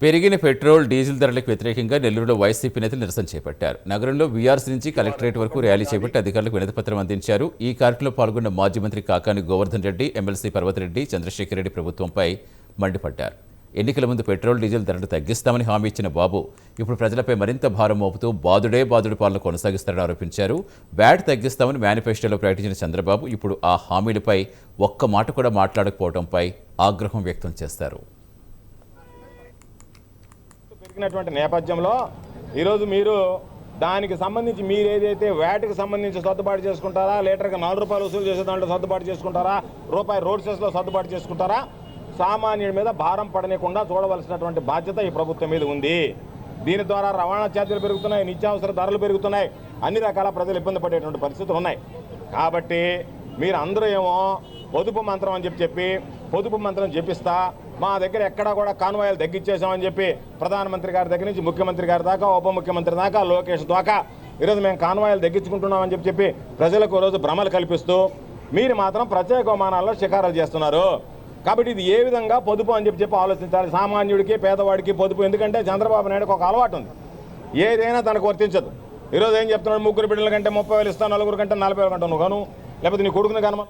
పెరిగిన petrol, diesel ధరలకు వ్యతిరేకంగా నెల్లూరులో వైసీపీ నేతలు నిరసన చేపట్టారు. నగరంలో వీఆర్సీ నుంచి కలెక్టరేట్ వరకు ర్యాలీ చేపట్టి అధికారులకు వినతిపత్రం అందించారు. ఈ కార్యక్రమంలో పాల్గొన్న మాజీ మంత్రి కాకాని గోవర్ధన్ రెడ్డి, ఎమ్మెల్సీ పర్వతరెడ్డి, చంద్రశేఖర్ రెడ్డి ప్రభుత్వంపై మండిపడ్డారు. ఎన్నికల ముందు పెట్రోల్, డీజిల్ ధరలు తగ్గిస్తామని హామీ ఇచ్చిన బాబు ఇప్పుడు ప్రజలపై మరింత భారం మోపుతూ బాదుడు పాలన కొనసాగిస్తారని ఆరోపించారు. వ్యాట్ తగ్గిస్తామని మేనిఫెస్టోలో ప్రకటించిన చంద్రబాబు ఇప్పుడు ఆ హామీలపై ఒక్క మాట కూడా మాట్లాడకపోవడంపై ఆగ్రహం వ్యక్తం చేశారు. పెరిగినటువంటి నేపథ్యంలో ఈరోజు మీరు దానికి సంబంధించి మీరు ఏదైతే వ్యాట్కి సంబంధించి సర్దుబాటు చేసుకుంటారా, లీటర్కి 4 రూపాయలు వసూలు చేసే దాంట్లో సర్దుబాటు చేసుకుంటారా, రూపాయి రోడ్ సెస్లో సర్దుబాటు చేసుకుంటారా, సామాన్యుడి మీద భారం పడనీయకుండా చూడవలసినటువంటి బాధ్యత ఈ ప్రభుత్వం మీద ఉంది. దీని ద్వారా రవాణా ఛార్జీలు పెరుగుతున్నాయి, నిత్యావసర ధరలు పెరుగుతున్నాయి, అన్ని రకాల ప్రజలు ఇబ్బంది పడేటువంటి పరిస్థితులు ఉన్నాయి. కాబట్టి మీరు అందరూ ఏమో పొదుపు మంత్రం అని చెప్పి పొదుపు మంత్రం చెప్పిస్తా మా దగ్గర ఎక్కడా కూడా కాన్వాయిలు తగ్గించేసామని చెప్పి ప్రధానమంత్రి గారి దగ్గర నుంచి ముఖ్యమంత్రి గారి దాకా, ఉప ముఖ్యమంత్రి దాకా, లోకేష్ దాకా ఈరోజు మేము కాన్వాయిలు తగ్గించుకుంటున్నామని చెప్పి ప్రజలకు రోజు భ్రమలు కల్పిస్తూ మీరు మాత్రం ప్రత్యేక విమానాల్లో షికారులు చేస్తున్నారు. కాబట్టి ఇది ఏ విధంగా పొదుపు అని చెప్పి ఆలోచించాలి. సామాన్యుడికి, పేదవాడికి పొదుపు. ఎందుకంటే చంద్రబాబు నాయుడుకి ఒక అలవాటు ఉంది, ఏదైనా తనకు వర్తించదు. ఈరోజు ఏం చెప్తున్నాడు, 3 బిడ్డల కంటే 30,000 ఇస్తాను, 4 కంటే 40,000 కంటే నువ్వు కాను, లేకపోతే నీ కొడుకుని కాను.